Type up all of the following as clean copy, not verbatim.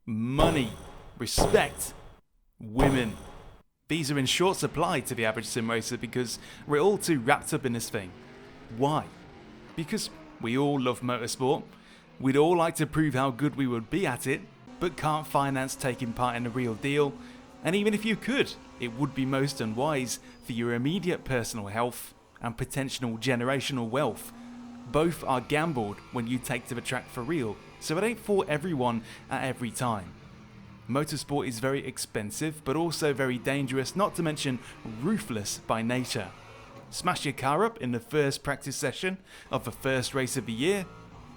money, respect, women. These are in short supply to the average sim racer because we're all too wrapped up in this thing. Why? Because we all love motorsport, we'd all like to prove how good we would be at it, but can't finance taking part in the real deal, and even if you could, it would be most unwise for your immediate personal health and potential generational wealth. Both are gambled when you take to the track for real, so it ain't for everyone at every time. Motorsport is very expensive, but also very dangerous, not to mention ruthless by nature. Smash your car up in the first practice session of the first race of the year?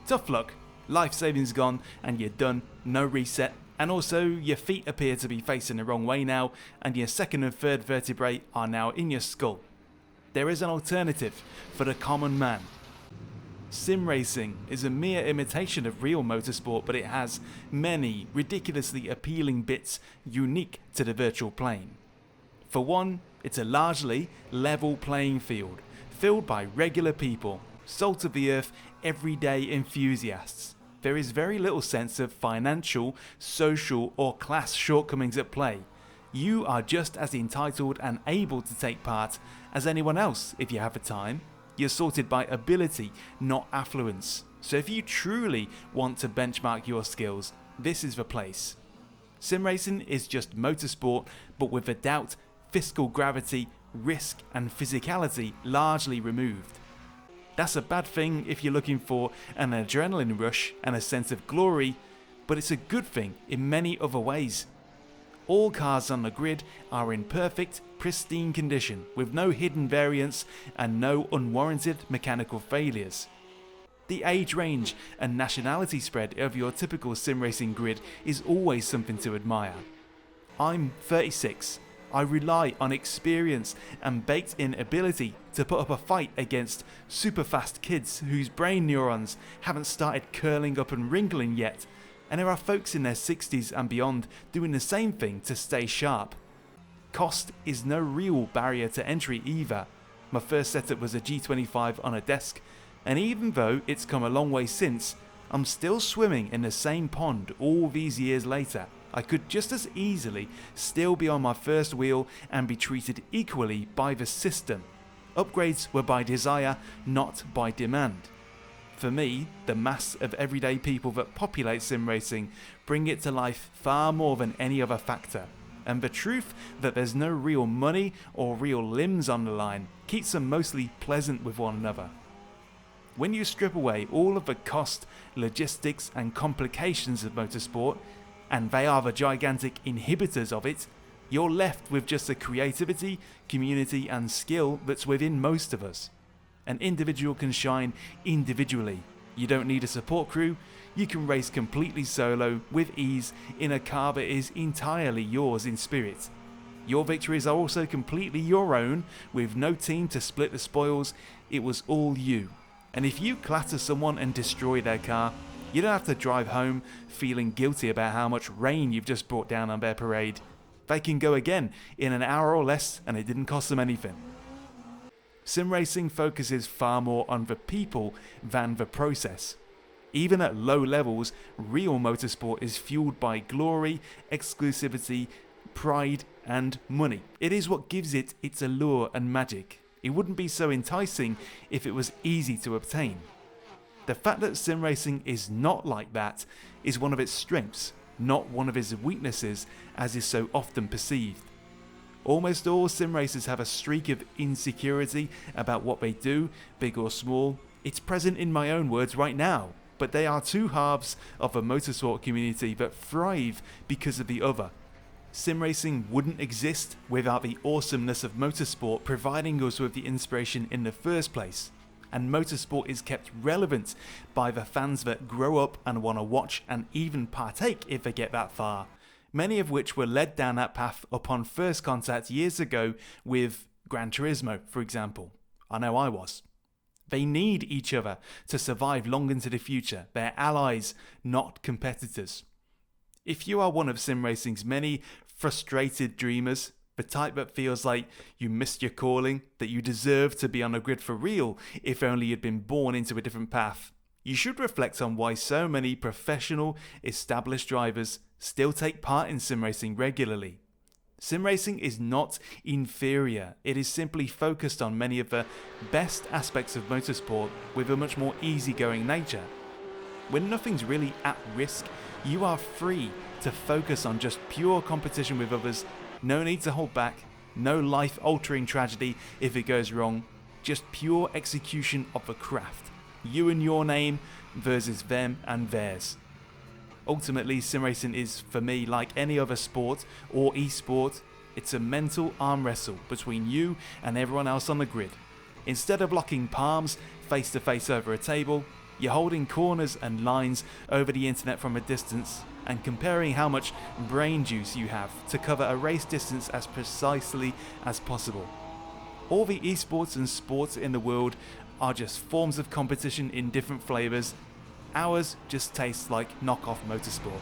Tough luck, life savings gone and you're done, no reset, and also your feet appear to be facing the wrong way now and your second and third vertebrae are now in your skull. There is an alternative for the common man. Sim racing is a mere imitation of real motorsport, but it has many ridiculously appealing bits unique to the virtual plane. For one, it's a largely level playing field, filled by regular people, salt of the earth, everyday enthusiasts. There is very little sense of financial, social or class shortcomings at play. You are just as entitled and able to take part as anyone else if you have the time. You're sorted by ability, not affluence. So if you truly want to benchmark your skills, this is the place. Sim racing is just motorsport, but with the doubt, fiscal gravity, risk and physicality largely removed. That's a bad thing if you're looking for an adrenaline rush and a sense of glory, but it's a good thing in many other ways. All cars on the grid are in perfect, pristine condition, with no hidden variants and no unwarranted mechanical failures. The age range and nationality spread of your typical sim racing grid is always something to admire. I'm 36. I rely on experience and baked-in ability to put up a fight against super fast kids whose brain neurons haven't started curling up and wrinkling yet, and there are folks in their 60s and beyond doing the same thing to stay sharp. Cost is no real barrier to entry either. My first setup was a G25 on a desk, and even though it's come a long way since, I'm still swimming in the same pond all these years later. I could just as easily still be on my first wheel and be treated equally by the system. Upgrades were by desire, not by demand. For me, the mass of everyday people that populate sim racing bring it to life far more than any other factor. And the truth that there's no real money or real limbs on the line keeps them mostly pleasant with one another. When you strip away all of the cost, logistics and complications of motorsport, and they are the gigantic inhibitors of it, you're left with just the creativity, community and skill that's within most of us. An individual can shine individually. You don't need a support crew. You can race completely solo with ease in a car that is entirely yours in spirit. Your victories are also completely your own, with no team to split the spoils. It was all you. And if you clatter someone and destroy their car, you don't have to drive home feeling guilty about how much rain you've just brought down on their parade. They can go again in an hour or less and it didn't cost them anything. Sim racing focuses far more on the people than the process. Even at low levels, real motorsport is fueled by glory, exclusivity, pride and money. It is what gives it its allure and magic. It wouldn't be so enticing if it was easy to obtain. The fact that sim racing is not like that is one of its strengths, not one of its weaknesses as is so often perceived. Almost all sim racers have a streak of insecurity about what they do, big or small. It's present in my own words right now, but they are two halves of a motorsport community that thrive because of the other. Sim racing wouldn't exist without the awesomeness of motorsport providing us with the inspiration in the first place. And motorsport is kept relevant by the fans that grow up and want to watch and even partake if they get that far. Many of which were led down that path upon first contact years ago with Gran Turismo, for example. I know I was. They need each other to survive long into the future. They're allies, not competitors. If you are one of sim racing's many frustrated dreamers, the type that feels like you missed your calling, that you deserve to be on a grid for real if only you'd been born into a different path, you should reflect on why so many professional, established drivers still take part in sim racing regularly. Sim racing is not inferior, it is simply focused on many of the best aspects of motorsport with a much more easygoing nature. When nothing's really at risk, you are free to focus on just pure competition with others, no need to hold back, no life-altering tragedy if it goes wrong, just pure execution of the craft. You and your name versus them and theirs. Ultimately, sim racing is, for me, like any other sport or esport, it's a mental arm wrestle between you and everyone else on the grid. Instead of locking palms face to face over a table, you're holding corners and lines over the internet from a distance and comparing how much brain juice you have to cover a race distance as precisely as possible. All the esports and sports in the world are just forms of competition in different flavours. Ours just tastes like knockoff motorsport.